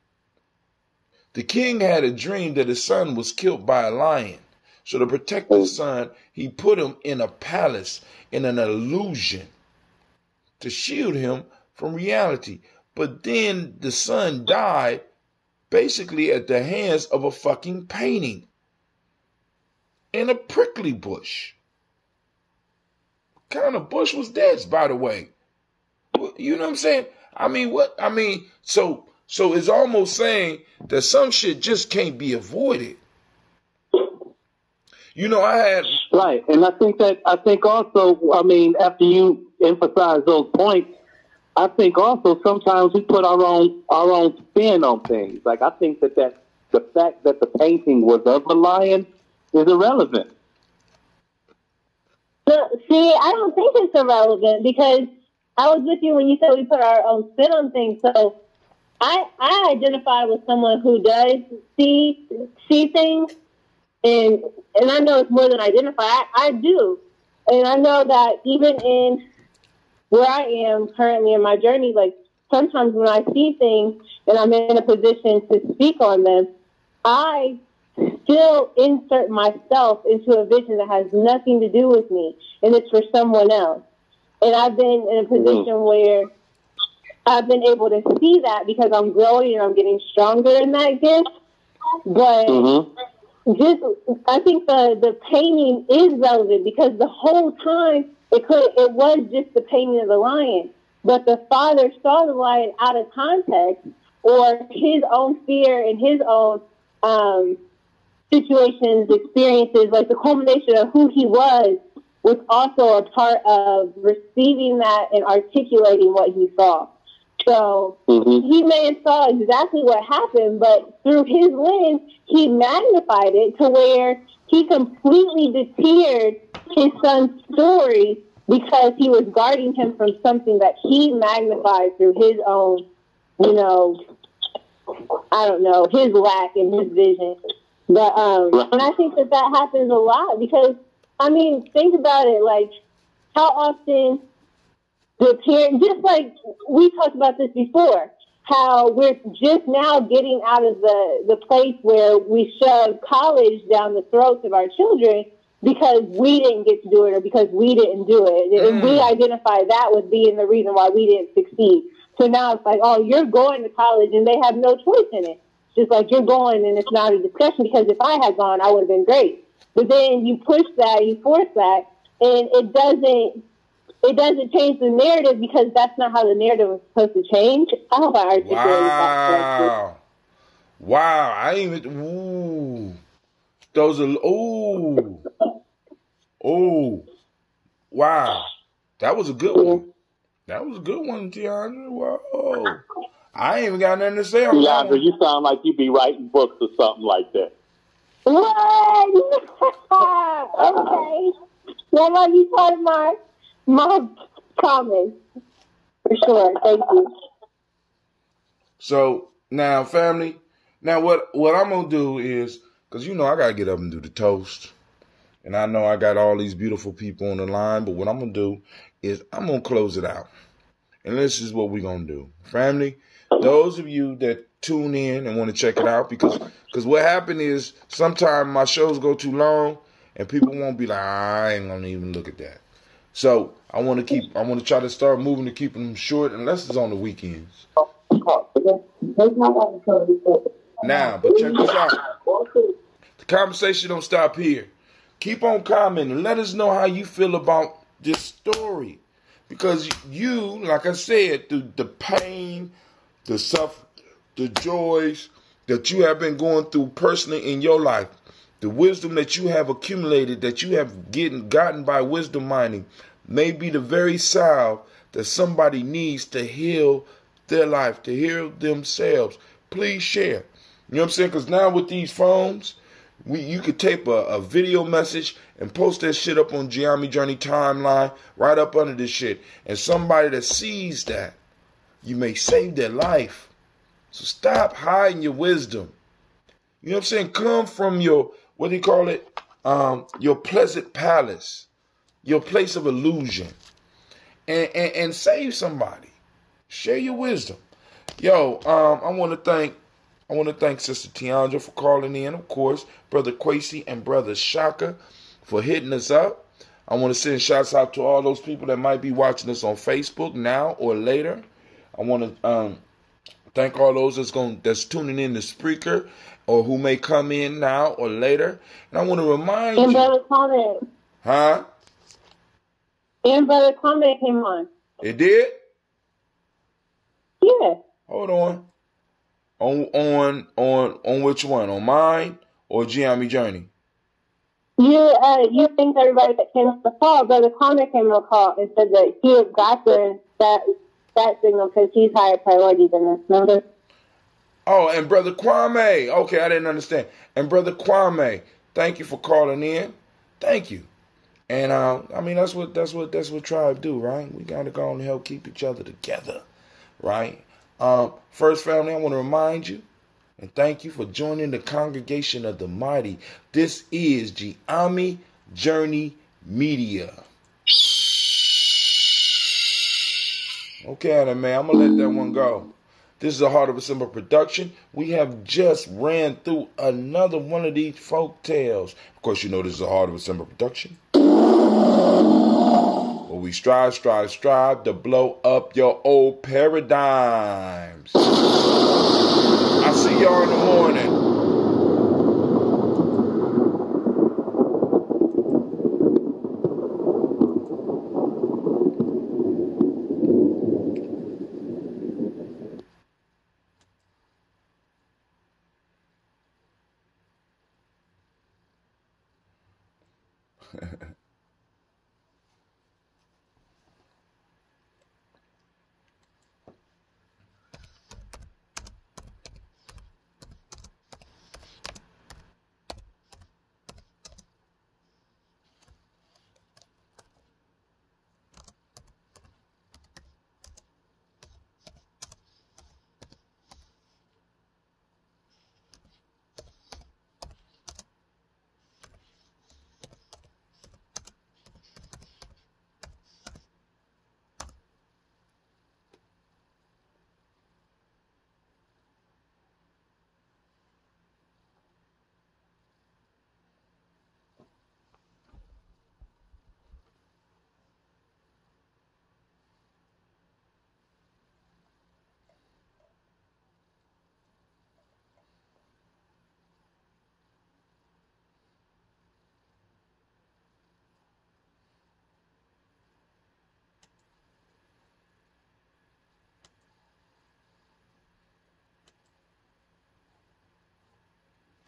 The king had a dream that his son was killed by a lion. So to protect his son, he put him in a palace, in an illusion, to shield him from reality. But then the son died basically at the hands of a fucking painting in a prickly bush. What kind of bush was this, by the way? You know what I'm saying? So it's almost saying that some shit just can't be avoided. Right, and I think also, after you emphasize those points, I think also sometimes we put our own spin on things. Like, I think that the fact that the painting was of a lion is irrelevant. So, see, I don't think it's irrelevant because I was with you when you said we put our own spin on things. So I identify with someone who does see things, and I know it's more than identify. I do, and I know that even in where I am currently in my journey, like sometimes when I see things and I'm in a position to speak on them, I still insert myself into a vision that has nothing to do with me, and it's for someone else. And I've been in a position where I've been able to see that because I'm growing and I'm getting stronger in that gift. But I think the painting is relevant because the whole time it was just the painting of the lion, but the father saw the lion out of context or his own fear and his own situations, experiences, like the culmination of who he was also a part of receiving that and articulating what he saw. So he may have saw exactly what happened, but through his lens, he magnified it to where he completely deterred his son's story because he was guarding him from something that he magnified through his own, his lack in his vision. But and I think that happens a lot because, think about it, like how often the parent, just like we talked about this before, how we're just now getting out of the place where we shove college down the throats of our children because we didn't get to do it or because we didn't do it. And we identify that with being the reason why we didn't succeed. So now it's like, oh, you're going to college and they have no choice in it. Just like you're going and it's not a discussion because if I had gone, I would have been great. But then you push that, you force that, and it doesn't change the narrative because that's not how the narrative is supposed to change. I hope I articulated that correctly. Wow. I didn't even, ooh. Those are, ooh. Oh. Wow. That was a good one. That was a good one, Tiandra. Whoa. I ain't even got nothing to say on that. Tiandra, you sound like you be writing books or something like that. What? Okay. Well, like you told my comments. For sure. Thank you. So, now, family, what I'm going to do is, because I got to get up and do the toast. And I know I got all these beautiful people on the line, but what I'm going to do is I'm going to close it out. And this is what we're going to do. Family, those of you that tune in and want to check it out, because what happened is sometimes my shows go too long and people won't be like, I ain't going to even look at that. So I want to try to start moving to keeping them short unless it's on the weekends. Now, but check this out. The conversation don't stop here. Keep on commenting. Let us know how you feel about this story. Because you, like I said, the pain, the suffering, the joys that you have been going through personally in your life, the wisdom that you have accumulated, that you have gotten by wisdom mining, may be the very salve that somebody needs to heal their life, to heal themselves. Please share. You know what I'm saying? Because now with these phones, you could tape a video message and post that shit up on Giami Journey timeline right up under this shit. And somebody that sees that, you may save their life. So stop hiding your wisdom. You know what I'm saying? Come from your, what do you call it? Your pleasant palace, your place of illusion, and save somebody. Share your wisdom. Yo, I want to thank Sister Tiandra for calling in, of course, Brother Quasi and Brother Shaka for hitting us up. I want to send shouts out to all those people that might be watching us on Facebook now or later. I want to thank all those that's tuning in to Spreaker or who may come in now or later. And I want to remind and you. Brother Comment. Huh? And Brother Comment came on. It did? Yeah. Hold on. On which one? On mine or Giami Journey? You think everybody that came on the call, Brother Connor came on the call and said that he had gotten that signal because he's higher priority than us, remember? Oh, and Brother Kwame. Okay, I didn't understand. And Brother Kwame, thank you for calling in. Thank you. And I mean that's what tribe do, right? We gotta go and help keep each other together, right? First family, I want to remind you and thank you for joining the congregation of the mighty. This is Giami Journey Media. Okay, man, I'm gonna let that one go. This is a Heart of a Simple production. We have just ran through another one of these folk tales. Of course, you know this is a Heart of a Simple production. Where we strive to blow up your old paradigms. I see y'all in the morning.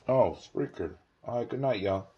Oh, Spreaker. All right, good night, y'all.